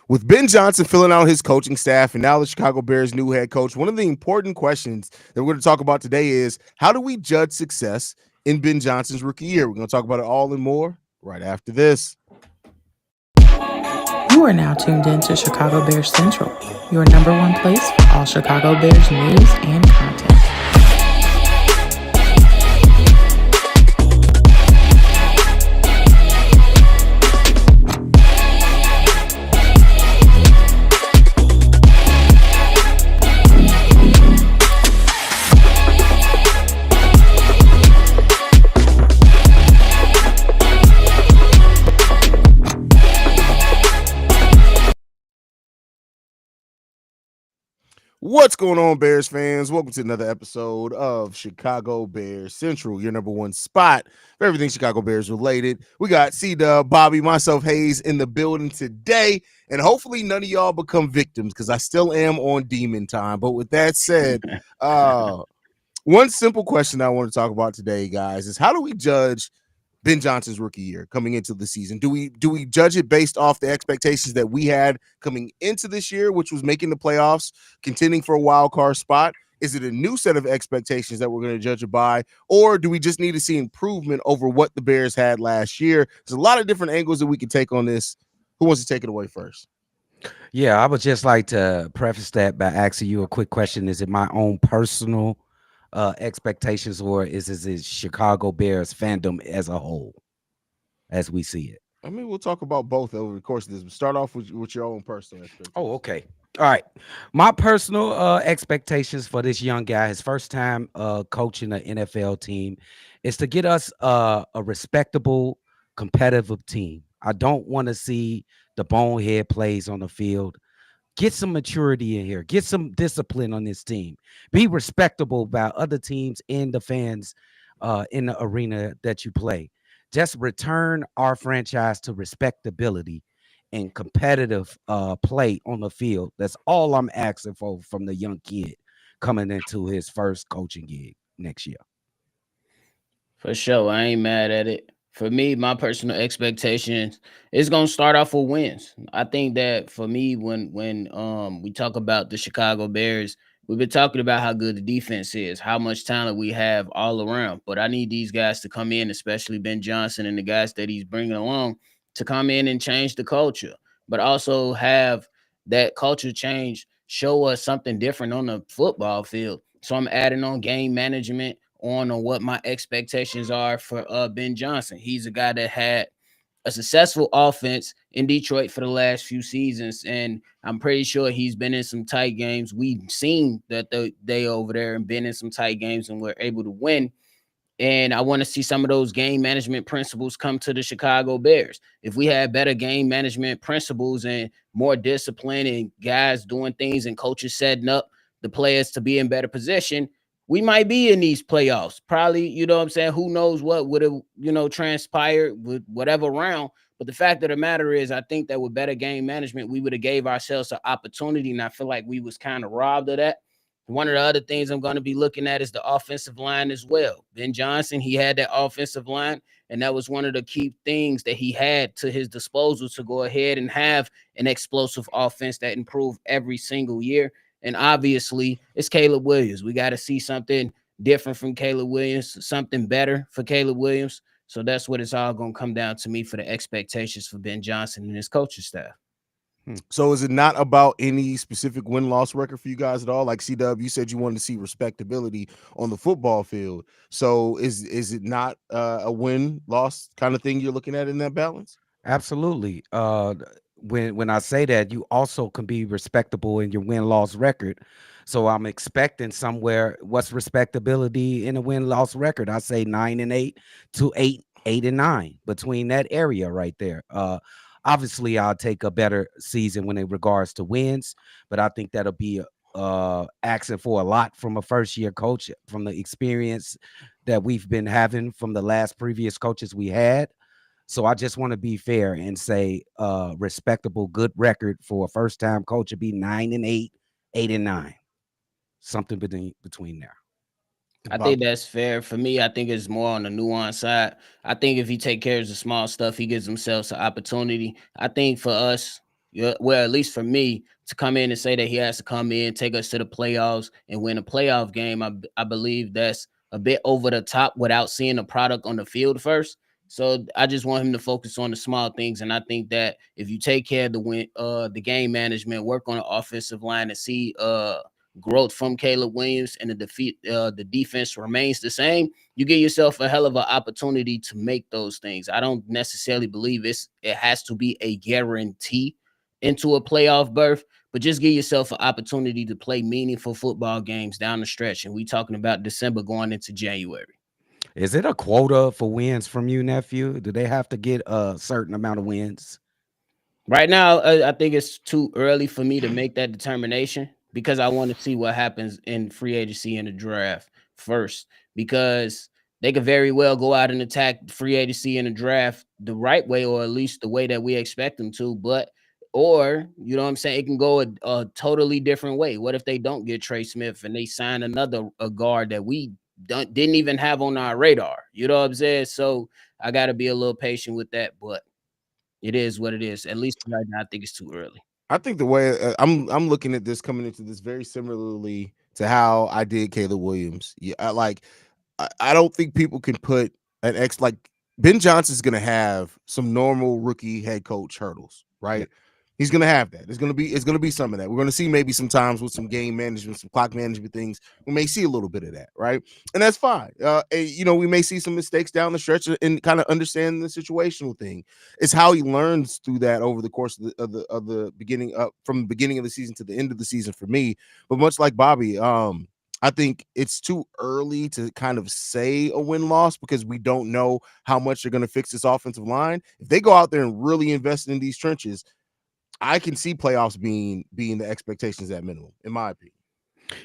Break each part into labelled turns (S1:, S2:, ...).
S1: With Ben Johnson filling out his coaching staff and now the Chicago Bears' new head coach, one of the important questions that we're going to talk about today is how do we judge success in Ben Johnson's rookie year? We're going to talk about it all and more right after this.
S2: You are now tuned in to Chicago Bears Central, your number one place for all Chicago Bears news and content.
S1: What's going on, Bears fans? Welcome to another episode of Chicago Bears Central, your number one spot for everything Chicago Bears related. We got C-Dub, Bobby, myself, Haize in the building today, and hopefully none of y'all become victims because I still am on demon time. But with that said, one simple question I want to talk about today, guys, is how do we judge Ben Johnson's rookie year coming into the season? Do we judge it based off the expectations that we had coming into this year, which was making the playoffs, contending for a wild card spot? Is it a new set of expectations that we're going to judge it by, or do we just need to see improvement over what the Bears had last year? There's a lot of different angles that we can take on this. Who wants to take it away first?
S3: Yeah, I would just like to preface that by asking you a quick question. Is it my own personal expectations, or is it Chicago Bears fandom as a whole, as we see it?
S1: I mean, we'll talk about both over the course of this. But start off with your own personal expectations.
S3: Oh, okay. All right. My personal expectations for this young guy, his first time coaching an NFL team, is to get us a respectable, competitive team. I don't want to see the bonehead plays on the field. Get some maturity in here. Get some discipline on this team. Be respectable about other teams and the fans in the arena that you play. Just return our franchise to respectability and competitive play on the field. That's all I'm asking for from the young kid coming into his first coaching gig next year.
S4: For sure. I ain't mad at it. For me, my personal expectations is gonna start off with wins. I think that for me, when we talk about the Chicago Bears, we've been talking about how good the defense is, how much talent we have all around. But I need these guys to come in, especially Ben Johnson and the guys that he's bringing along, to come in and change the culture, but also have that culture change show us something different on the football field. So I'm adding on game management on what my expectations are for Ben Johnson. He's a guy that had a successful offense in Detroit for the last few seasons, and I'm pretty sure he's been in some tight games. We've seen that they over there and been in some tight games and were able to win. And I want to see some of those game management principles come to the Chicago Bears. If we had better game management principles and more discipline and guys doing things and coaches setting up the players to be in better position, we might be in these playoffs. Probably, you know what I'm saying? Who knows what would have, transpired with whatever round. But the fact of the matter is, I think that with better game management, we would have gave ourselves an opportunity. And I feel like we was kind of robbed of that. One of the other things I'm going to be looking at is the offensive line as well. Ben Johnson, he had that offensive line, and that was one of the key things that he had to his disposal to go ahead and have an explosive offense that improved every single year. And obviously, it's Caleb Williams. We got to see something different from Caleb Williams, something better for Caleb Williams. So that's what it's all going to come down to me for the expectations for Ben Johnson and his coaching staff.
S1: So is it not about any specific win-loss record for you guys at all? Like C-Dub, you said you wanted to see respectability on the football field. So is it not a win-loss kind of thing you're looking at in that balance?
S3: Absolutely. When I say that, you also can be respectable in your win-loss record. So I'm expecting somewhere what's respectability in a win-loss record. I say 9-8 to 8-9 between that area right there. Obviously, I'll take a better season when in regards to wins, but I think that'll be asking for a lot from a first-year coach, from the experience that we've been having from the last previous coaches we had. So I just want to be fair and say respectable, good record for a first-time coach would be 9-8, 8-9, something between there.
S4: I think that's fair. For me, I think it's more on the nuance side. I think if he take care of the small stuff, he gives himself an opportunity. I think for us, Yeah, well, at least for me to come in and say that he has to come in, take us to the playoffs, and win a playoff game, I believe that's a bit over the top without seeing the product on the field first. So I just want him to focus on the small things, and I think that if you take care of the game management, work on the offensive line, and see growth from Caleb Williams, and the defense remains the same, you give yourself a hell of an opportunity to make those things. I don't necessarily believe it has to be a guarantee into a playoff berth, but just give yourself an opportunity to play meaningful football games down the stretch. And we talking about December going into January.
S3: Is it a quota for wins from you, nephew? Do they have to get a certain amount of wins?
S4: Right now, I think it's too early for me to make that determination because I want to see what happens in free agency and the draft first. Because they could very well go out and attack free agency and the draft the right way, or at least the way that we expect them to. But or you know what I'm saying, it can go a totally different way. What if they don't get Trey Smith and they sign another a guard that we didn't even have on our radar? You know what I'm saying? So I got to be a little patient with that, but it is what it is. At least right now, I think it's too early.
S1: I think the way I'm looking at this coming into this very similarly to how I did Caleb Williams. Yeah, I don't think people can put an X like Ben Johnson's going to have some normal rookie head coach hurdles,
S3: Yeah.
S1: right? He's going to have that. It's going to be some of that. We're going to see maybe sometimes with some game management, some clock management things. We may see a little bit of that, right? And that's fine. We may see some mistakes down the stretch and kind of understand the situational thing. It's how he learns through that over the course of the beginning from the beginning of the season to the end of the season for me. But much like Bobby, I think it's too early to kind of say a win-loss because we don't know how much they're going to fix this offensive line. If they go out there and really invest in these trenches, I can see playoffs being the expectations at minimum, in my opinion.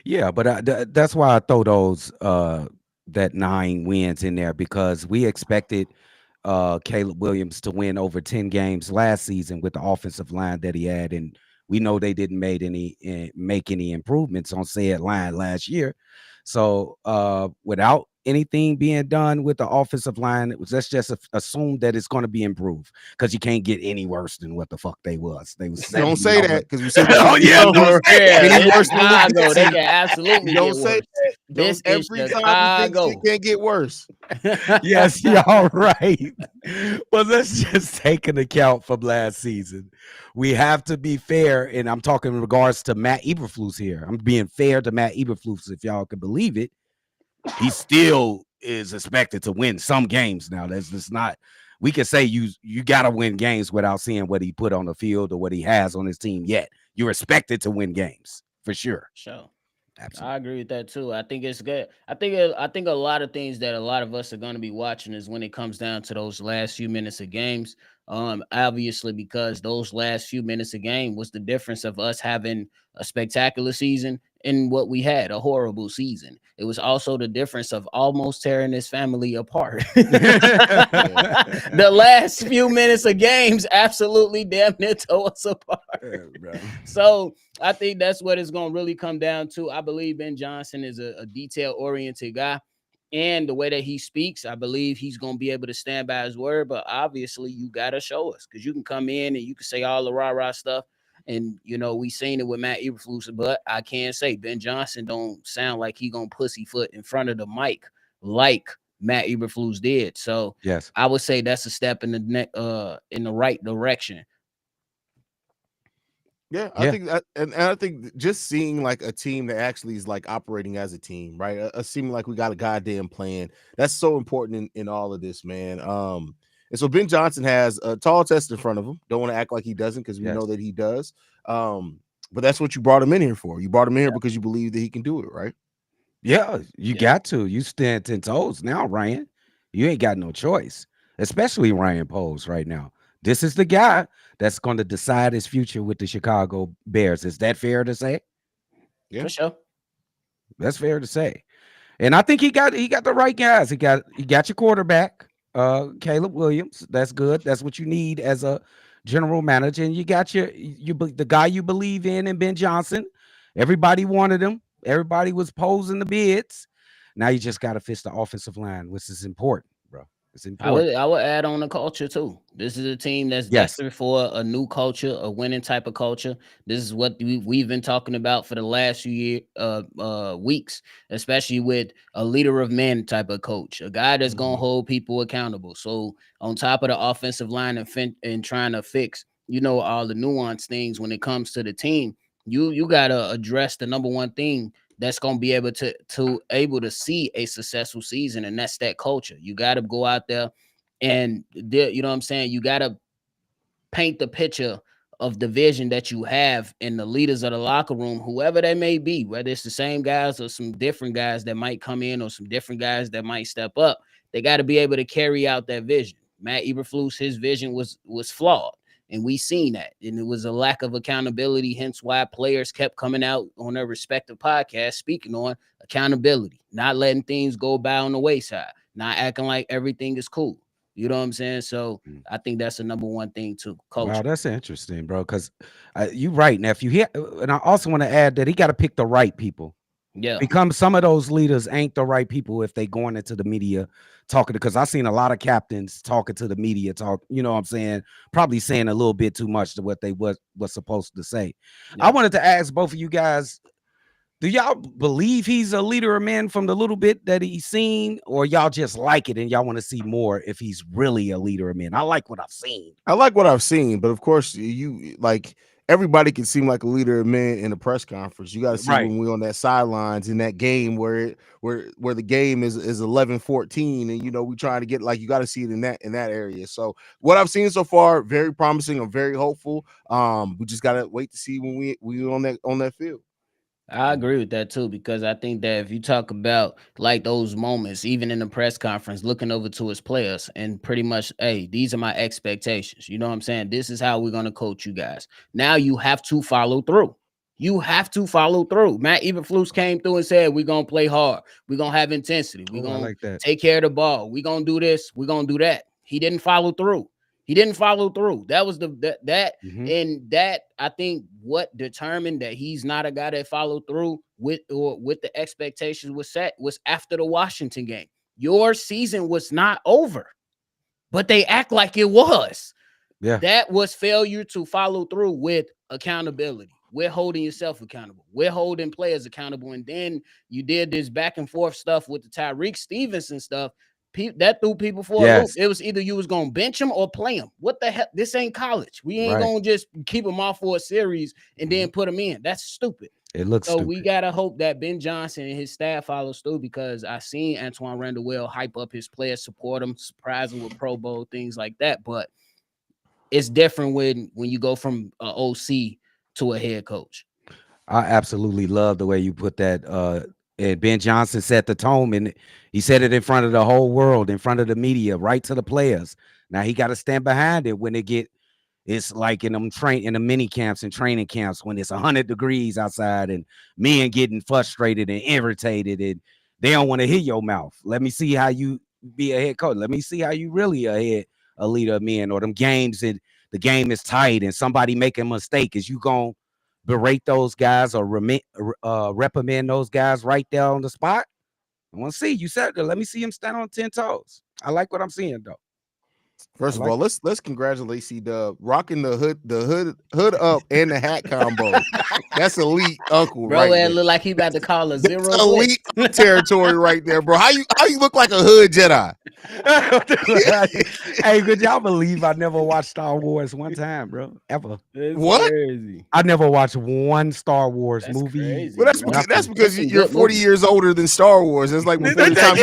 S3: Yeah, but that's why I throw those that 9 wins in there because we expected Caleb Williams to win over 10 games last season with the offensive line that he had, and we know they didn't make any improvements on said line last year. So without anything being done with the offensive line, let's just assume that it's going to be improved because you can't get any worse than what the fuck they was. They was
S1: Don't
S3: 70
S1: say
S3: over.
S1: that because we said
S3: Oh yeah, don't say
S4: Yeah,
S1: any
S4: it's
S1: worse than Luke
S4: Chicago. They
S1: Dixon.
S4: can absolutely
S1: Don't
S4: get
S1: say
S4: worse.
S1: that.
S4: This
S1: Don't
S4: is
S1: every time you think shit
S4: Chicago.
S1: can't get worse.
S3: Yes, y'all right. But let's just take an account from last season. We have to be fair, and I'm talking in regards to Matt Eberflus here. I'm being fair to Matt Eberflus, if y'all can believe it. He still is expected to win some games now. That's just not. We can say you got to win games without seeing what he put on the field or what he has on his team yet. You're expected to win games for sure.
S4: Sure. I
S3: Absolutely.
S4: agree with that too. I think it's good. I think a lot of things that a lot of us are going to be watching is when it comes down to those last few minutes of games. Obviously, because those last few minutes of game was the difference of us having a spectacular season and what we had, a horrible season. It was also the difference of almost tearing this family apart. The last few minutes of games absolutely damn near tore us apart.
S3: Bro.
S4: So I think that's what it's going to really come down to. I believe Ben Johnson is a detail oriented guy. And the way that he speaks, I believe he's going to be able to stand by his word. But obviously, you got to show us because you can come in and you can say all the rah rah stuff. And, we seen it with Matt Eberflus. But I can say Ben Johnson don't sound like he going to pussyfoot in front of the mic like Matt Eberflus did. So
S3: Yes.
S4: I would say that's a step in the right direction.
S1: Yeah, I
S3: Yeah.
S1: think that, and I think just seeing like a team that actually is like operating as a team, right? Seeming like we got a goddamn plan. That's so important in all of this, man. And so Ben Johnson has a tall test in front of him. Don't want to act like he doesn't because we know
S3: Yes.
S1: that he does. But that's what you brought him in here for. You brought him in here because you believe that he can do it, right?
S3: Yeah, you
S4: Yeah.
S3: got to. You stand 10 toes now, Ryan. You ain't got no choice, especially Ryan Poles right now. This is the guy that's going to decide his future with the Chicago Bears. Is that fair to say?
S1: Yeah.
S4: For sure.
S3: That's fair to say. And I think he got the right guys. He got your quarterback, Caleb Williams. That's good. That's what you need as a general manager. And you got the guy you believe in Ben Johnson. Everybody wanted him. Everybody was posing the bids. Now you just got to fix the offensive line, which is important, bro. It's
S4: I would
S3: important.
S4: I would add on the culture too. This is a team that's
S3: Yes.
S4: desperate for a new culture, a winning type of culture. This is what we've been talking about for the last few weeks, especially with a leader of men type of coach, a guy that's gonna
S3: Mhm.
S4: hold people accountable. So on top of the offensive line and trying to fix, all the nuanced things when it comes to the team, you gotta address the number one thing that's gonna be able to see a successful season, and that's that culture. You got to go out there and you know what I'm saying. You got to paint the picture of the vision that you have in the leaders of the locker room, whoever they may be, whether it's the same guys or some different guys that might come in or some different guys that might step up. They got to be able to carry out that vision. Matt Eberflus, his vision was flawed. And we seen that. And it was a lack of accountability, hence why players kept coming out on their respective podcasts speaking on accountability, not letting things go by on the wayside, not acting like everything is cool. You know what I'm saying? So
S3: Mm.
S4: I think that's the number one thing too,
S3: Wow,
S4: culture.
S3: that's interesting, bro. Because you right, nephew. And I also want to add that he got to pick the right people.
S4: Yeah,
S3: Become some of those leaders ain't the right people if they going into the media talking, because I seen a lot of captains talking to the media, you know what I'm saying, probably saying a little bit too much to what they was supposed to say. I
S4: yeah.
S3: wanted to ask both of you guys, do y'all believe he's a leader of men from the little bit that he's seen, or y'all just like it and y'all want to see more if he's really a leader of men? I like what I've seen.
S1: I like what I've seen, but of course, you like everybody can seem like a leader of men in a press conference. You got to see
S3: Right.
S1: when we on that sidelines in that game where the game is 11-14, and we trying to get, like, you got to see it in that area. So what I've seen so far, very promising. I'm very hopeful. We just gotta wait to see when we on that field.
S4: I agree with that too, because I think that if you talk about like those moments, even in the press conference, looking over to his players and pretty much, hey, these are my expectations. You know what I'm saying? This is how we're going to coach you guys. Now you have to follow through. You have to follow through. Matt Eberflus came through and said, we're going to play hard. We're going to have intensity. We're
S3: Oh, I
S4: going to
S3: like that.
S4: take care of the ball. We're going to do this. We're going to do that. He didn't follow through. He didn't follow through. That was that
S3: Hmm.
S4: and that, I think, what determined that he's not a guy that followed through with the expectations was set was after the Washington game. Your season was not over, but they act like it was.
S3: Yeah.
S4: That was failure to follow through with accountability. We're holding yourself accountable. We're holding players accountable. And then you did this back and forth stuff with the Tyreek Stevenson stuff. That threw people for a loop.
S3: Yes.
S4: It was either you was gonna bench him or play him. What the hell? This ain't college. We ain't
S3: Right.
S4: gonna just keep him off for a series and
S3: Mhm.
S4: then put him in. That's stupid.
S3: It looks
S4: So we
S3: stupid.
S4: gotta hope that Ben Johnson and his staff follows through, because I seen Antoine Randall Will hype up his players, support him, surprise him with Pro Bowl things like that. But it's different when you go from an OC to a head coach.
S3: I absolutely love the way you put that. And Ben Johnson set the tone, and he said it in front of the whole world, in front of the media, right to the players. Now he got to stand behind it when it's like in the mini camps and training camps when it's 100 degrees outside and men getting frustrated and irritated and they don't want to hear your mouth. Let me see how you be a head coach. Let me see how you really a leader of men, or them games that the game is tight and somebody making a mistake. Is you gonna berate those guys or reprimand those guys right there on the spot? I want to see. You said that. Let me see him stand on 10 toes. I like what I'm seeing though. I
S1: First of
S3: like
S1: all, let's congratulate C-Dub rocking the hood up and the hat combo. That's elite uncle
S4: Bro,
S1: right
S4: it
S1: there.
S4: look like he about to call a
S1: That's
S4: zero
S1: elite
S4: blitz.
S1: territory right there, bro. How you look like a hood Jedi?
S3: Hey, could y'all believe I never watched Star Wars one time, bro? Ever.
S4: It's
S1: What?
S4: crazy.
S3: I never watched one Star Wars
S4: That's
S3: movie.
S1: Well,
S4: crazy,
S1: that's
S4: bro.
S1: because that's
S3: Nothing.
S1: because
S4: It's some
S1: you're
S4: good
S1: 40
S4: movies.
S1: years older than Star Wars. That's like before the time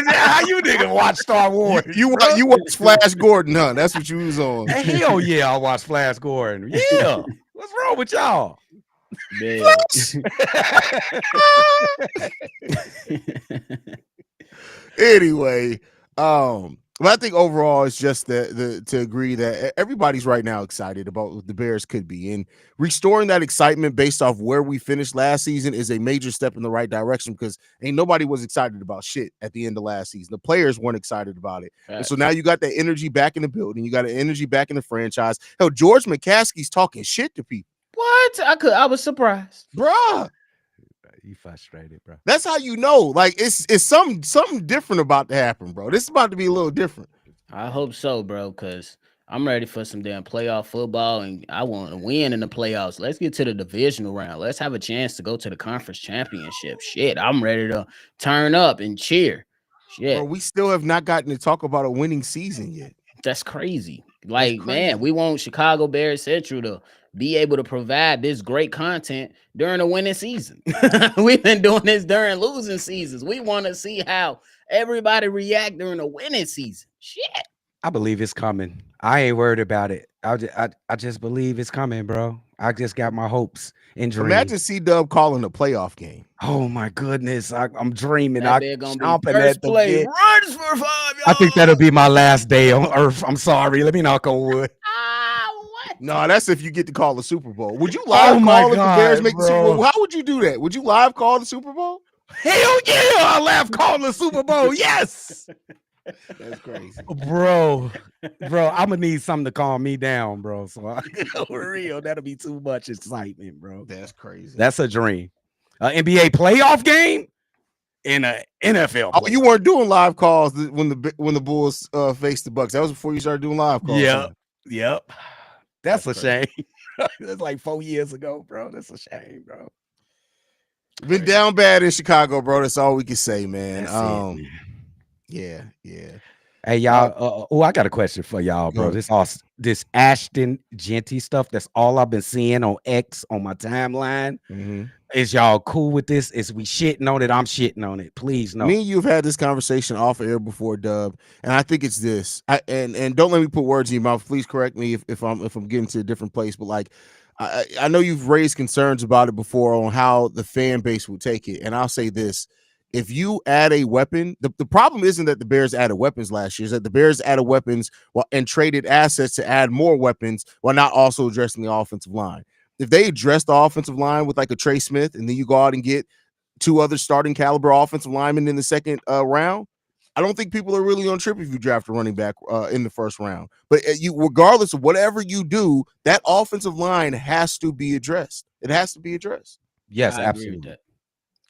S3: How you nigga watch Star
S1: you
S3: Wars,
S1: you wa-
S3: bro?
S1: you watch Flash Gordon, huh? That's what you was on.
S3: Hey, hell yeah, I watched Flash Gordon. Yeah. What's wrong with y'all?
S4: Man.
S1: Anyway, but I think overall it's just to agree that everybody's right now excited about what the Bears could be, and restoring that excitement based off where we finished last season is a major step in the right direction, because ain't nobody was excited about shit at the end of last season. The players weren't excited about it. And so now you got that energy back in the building, you got the energy back in the franchise. Hell, George McCaskey's talking shit to people.
S4: What? I was surprised.
S1: Bruh.
S3: You frustrated, bro.
S1: That's how you know, like, it's something different about to happen, bro. This is about to be a little different.
S4: I hope so, bro, because I'm ready for some damn playoff football and I want to win in the playoffs. Let's get to the divisional round. Let's have a chance to go to the conference championship. Shit, I'm ready to turn up and cheer.
S1: Bro,
S4: Shit,
S1: we still have not gotten to talk about a winning season yet.
S4: that's crazy.
S1: That's
S4: Like, man,
S1: crazy.
S4: we want Chicago Bears Central to be able to provide this great content during the winning season. We've been doing this during losing seasons. We want to see how everybody react during the winning season. Shit.
S3: I believe it's coming. I ain't worried about it. I just believe it's coming, bro. I just got my hopes and
S1: Imagine
S3: dreams.
S1: C-Dub calling a playoff game.
S3: Oh my goodness, I'm dreaming.
S4: That
S3: I
S4: bit gonna be
S3: chomping
S4: first
S3: at the
S4: place.
S3: bit.
S4: Runs for 5
S3: I think that'll
S4: yards.
S3: be my last day on earth. I'm sorry. Let me knock on wood.
S4: What?
S1: No, that's if you get to call the Super Bowl. Would you
S3: Oh
S1: live
S3: my
S1: call if the Bears
S3: God,
S1: make the Super Bowl?
S3: bro.
S1: How would you do that? Would you live call the Super Bowl?
S3: Hell yeah, I laugh calling the Super Bowl. Yes.
S1: That's crazy.
S3: Bro, I'm gonna need something to calm me down, bro. So for real, that'll be too much excitement, bro.
S1: That's crazy.
S3: That's a dream. NBA playoff game in a NFL.
S1: Oh, you weren't doing live calls when the Bulls faced the Bucks. That was before you started doing live calls.
S3: Yep,
S1: Huh?
S3: yep. That's a
S1: crazy.
S3: shame. That's like 4 years ago, bro. That's a shame, bro.
S1: Been down bad in Chicago, bro. That's all we can say, man.
S3: That's it, man.
S1: Yeah.
S3: Hey y'all, I got a question for y'all, bro. This Ashton Genty stuff. That's all I've been seeing on X on my timeline.
S1: Mm-hmm.
S3: Is y'all cool with this? Is we shitting on it? I'm shitting on it. Please no.
S1: Me and you've had this conversation off air before, Dub, and I think it's this. And don't let me put words in your mouth. Please correct me if I'm getting to a different place. But like, I know you've raised concerns about it before on how the fan base will take it, and I'll say this. If you add a weapon, the problem isn't that the Bears added weapons last year, is that the Bears added weapons and traded assets to add more weapons while not also addressing the offensive line. If they address the offensive line with like a Trey Smith and then you go out and get 2 other starting caliber offensive linemen in the second round, I don't think people are really on trip if you draft a running back in the first round. But you, regardless of whatever you do, that offensive line has to be addressed. It has to be addressed.
S3: Yes,
S4: I agree with
S3: absolutely.
S4: that.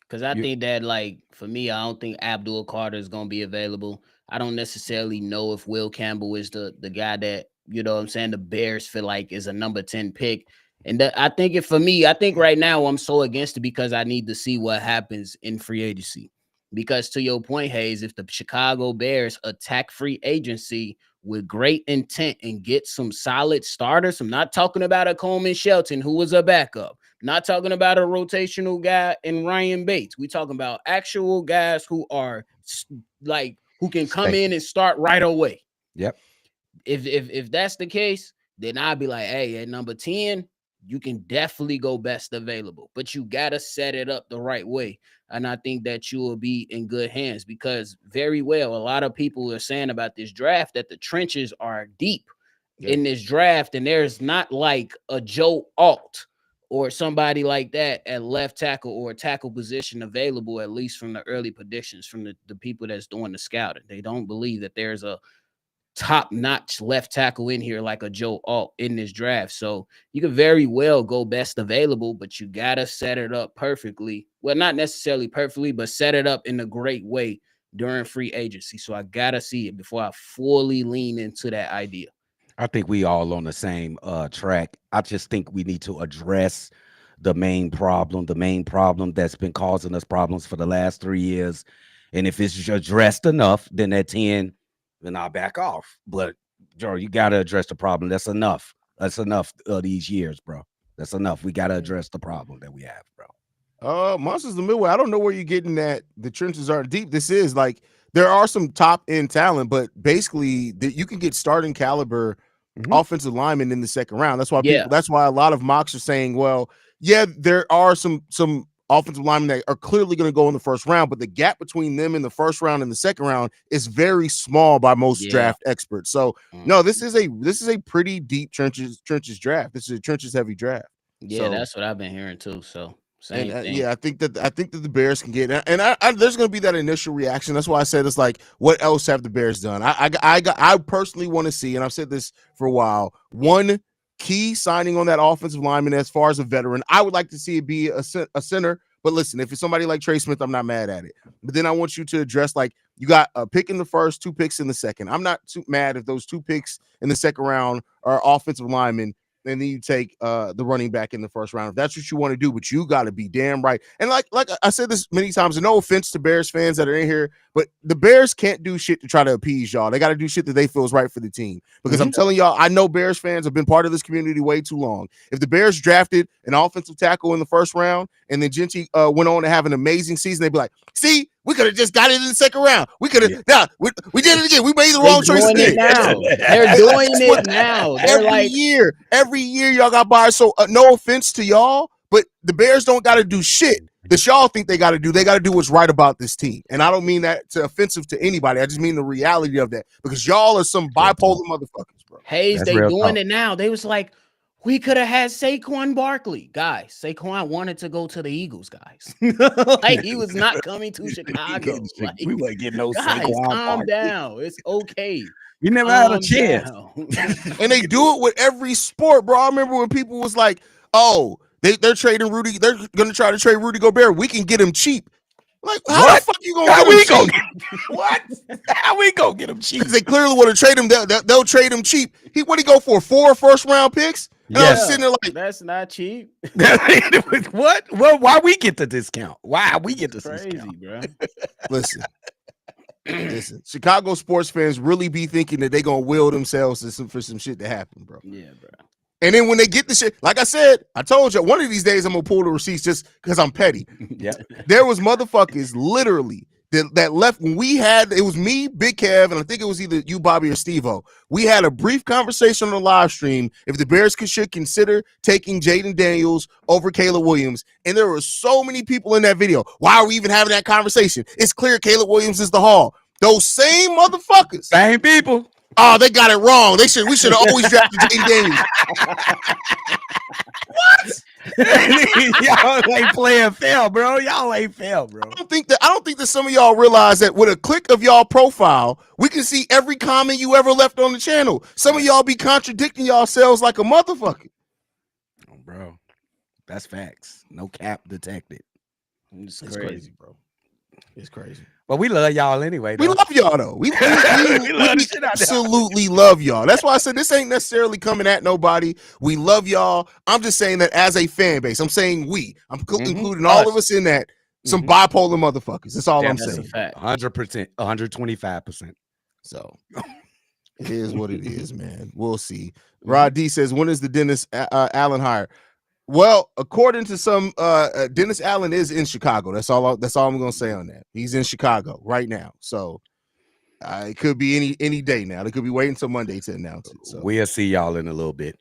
S4: Because I think that, like, for me, I don't think Abdul Carter is going to be available. I don't necessarily know if Will Campbell is the guy that, you know what I'm saying, the Bears feel like is a number 10 pick. And I think for me, I think right now I'm so against it because I need to see what happens in free agency. Because to your point, Haize, if the Chicago Bears attack free agency with great intent and get some solid starters, I'm not talking about a Coleman Shelton who was a backup. Not talking about a rotational guy in Ryan Bates. We talking about actual guys who are like who can come in and start right away.
S3: Yep.
S4: If that's the case, then I'd be like, hey, at number 10, you can definitely go best available, but you gotta set it up the right way. And I think that you will be in good hands because very well, a lot of people are saying about this draft that the trenches are deep in this draft, and there's not like a Joe Alt or somebody like that at left tackle or tackle position available, at least from the early predictions from the people that's doing the scouting. They don't believe that there's a top-notch left tackle in here like a Joe Alt in this draft. So you could very well go best available, but you got to set it up perfectly. Well, not necessarily perfectly, but set it up in a great way during free agency. So I got to see it before I fully lean into that idea.
S3: I think we all on the same track. I just think we need to address the main problem that's been causing us problems for the last 3 years. And if it's addressed enough, then at 10, then I'll back off. But Joe, you got to address the problem. That's enough. That's enough of these years, bro. That's enough. We got to address the problem that we have, bro.
S1: Monsters of the Midway. I don't know where you're getting that the trenches aren't deep. This is like there are some top end talent, but basically you can get starting caliber offensive linemen in the second round. That's why that's why a lot of mocks are saying, well, yeah, there are some offensive linemen that are clearly going to go in the first round, but the gap between them in the first round and the second round is very small by most draft experts. So no, this is a pretty deep trenches draft. This is a trenches heavy draft.
S4: Yeah, so, that's what I've been hearing too. So same thing.
S1: Yeah, I think that the Bears can get, and there's going to be that initial reaction. That's why I said it's like, what else have the Bears done? I personally want to see, and I've said this for a while, one key signing on that offensive lineman as far as a veteran. I would like to see it be a center. But listen, if it's somebody like Trey Smith, I'm not mad at it. But then I want you to address like You got a pick in the first, 2 picks in the second. I'm not too mad if those 2 picks in the second round are offensive linemen, and then you take the running back in the first round. If that's what you want to do, but you got to be damn right. And like I said this many times, and no offense to Bears fans that are in here, but the Bears can't do shit to try to appease y'all. They got to do shit that they feel is right for the team. Because I'm telling y'all, I know Bears fans have been part of this community way too long. If the Bears drafted an offensive tackle in the first round and then Genty went on to have an amazing season, they'd be like, see, we could have just got it in the second round. We could have, we did it again. We made the wrong choice again.
S4: They're doing it now. They're
S1: every year y'all got buyers. So no offense to y'all, but the Bears don't got to do shit that y'all think they got to do. They got to do what's right about this team. And I don't mean that to offensive to anybody. I just mean the reality of that, because y'all are some bipolar motherfuckers, bro.
S4: Haize, they doing it now. They was like, we could have had Saquon Barkley. Guys, Saquon wanted to go to the Eagles, guys. Like, he was not coming to Chicago. Like,
S3: we weren't getting no
S4: guys,
S3: Saquon
S4: calm
S3: Barkley.
S4: down. It's okay.
S3: You never had a chance.
S1: And they do it with every sport, bro. I remember when people was like, oh, they're trading Rudy. They're going to try to trade Rudy Gobert. We can get him cheap. Like, how the fuck you going to get him cheap?
S3: What? How we going to get him cheap?
S1: Because they clearly want to trade him. They'll trade him cheap. What he go for? 4 first-round picks? And I was sitting there like,
S4: that's not cheap.
S3: What? Well, why we get the discount? Why we get the discount,
S4: bro?
S1: Listen. Chicago sports fans really be thinking that they gonna will themselves for some shit to happen, bro.
S4: Yeah, bro.
S1: And then when they get the shit, like I said, I told you, one of these days I'm gonna pull the receipts just because I'm petty.
S3: Yeah.
S1: There was motherfuckers literally that left when we had, it was me, Big Kev, and I think it was either you, Bobby, or Steve-O. We had a brief conversation on the live stream if the Bears should consider taking Jaden Daniels over Caleb Williams. And there were so many people in that video. Why are we even having that conversation? It's clear Caleb Williams is the haul. Those same motherfuckers.
S3: Same people.
S1: Oh, they got it wrong. We should have always drafted Jaden Daniels. What?
S3: Y'all ain't playing fair, bro. Y'all ain't fair, bro.
S1: I don't think that some of y'all realize that with a click of y'all profile, we can see every comment you ever left on the channel. Some of y'all be contradicting yourselves like a motherfucker.
S3: Oh, bro. That's facts. No cap detected.
S1: It's crazy, bro. It's crazy.
S3: But we love y'all anyway.
S1: We love y'all though. We absolutely love y'all. That's why I said this ain't necessarily coming at nobody. We love y'all. I'm just saying that as a fan base. I'm saying I'm including all of us in that. Some bipolar motherfuckers. That's all I'm saying.
S3: 100%, 125%.
S1: So it is what it is, man. We'll see. Rod D says, when is the Dennis Allen hire? Well, according to some, Dennis Allen is in Chicago. That's all I'm gonna say on that. He's in Chicago right now, so it could be any day now. They could be waiting until Monday to announce it. So
S3: we'll see y'all in a little bit.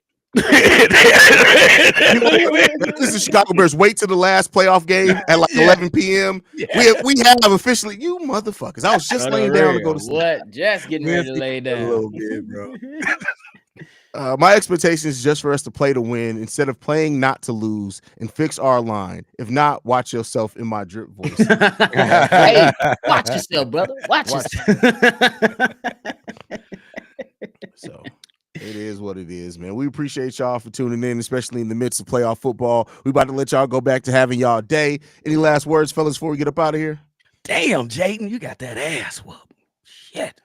S1: Listen, Chicago Bears, wait till the last playoff game at like 11 p.m. Yeah. We have officially, you motherfuckers. I was just laying down to go to sleep.
S4: What? Just getting ready to lay down
S3: a little bit, bro.
S1: My expectation is just for us to play to win instead of playing not to lose and fix our line. If not, watch yourself in my drip voice.
S4: Hey, watch yourself, brother. Watch yourself.
S1: So it is what it is, man. We appreciate y'all for tuning in, especially in the midst of playoff football. We about to let y'all go back to having y'all day. Any last words, fellas, before we get up out of here?
S3: Damn, Jaden, you got that ass whoop. Shit.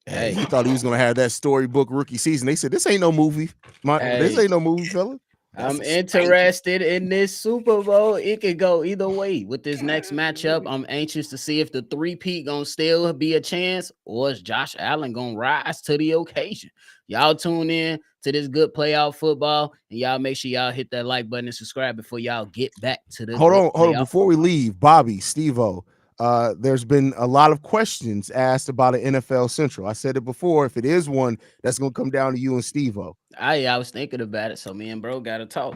S1: Hey, he thought he was gonna have that storybook rookie season. They said this ain't no movie. This ain't no movie, fella.
S4: I'm interested in this Super Bowl. It could go either way with this next matchup. I'm anxious to see if the three-peat gonna still be a chance, or is Josh Allen gonna rise to the occasion. Y'all tune in to this good playoff football, and y'all make sure y'all hit that like button and subscribe before y'all get back to the.
S1: Hold on. Before we leave, Bobby, Steve-O. There's been a lot of questions asked about an NFL Central. I said it before. If it is one, that's gonna come down to you and Steve-O.
S4: I was thinking about it, so me and bro gotta talk.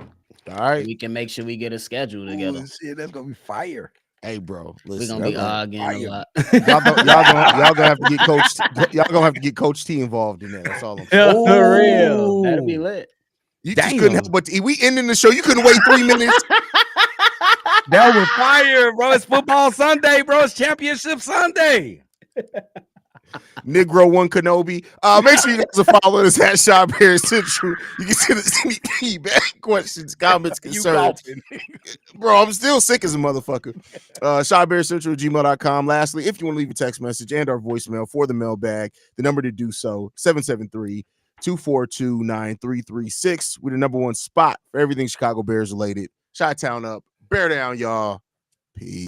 S1: All right,
S4: we can make sure we get a schedule together.
S3: Shit, that's gonna be fire.
S1: Hey, bro, listen,
S4: we're gonna be arguing a lot.
S1: y'all gonna have to get coach. Y'all gonna have to get Coach T involved in that. That's all I'm saying.
S4: For real, that'd be lit.
S1: You just couldn't help but we ending the show. You couldn't wait 3 minutes.
S3: That was fire, bro. It's football Sunday, bro. It's championship Sunday.
S1: Negro One Kenobi. Make sure you guys are following us at Shop Bear Central. You can send us any feedback, questions, comments,
S5: You
S1: concerns.
S5: coughing.
S1: Bro, I'm still sick as a motherfucker. ShopBearCentral@gmail.com. Lastly, if you want to leave a text message and our voicemail for the mailbag, the number to do so, 773-242-9336. We're the number one spot for everything Chicago Bears related. Chi-Town up, bear down, y'all. Peace.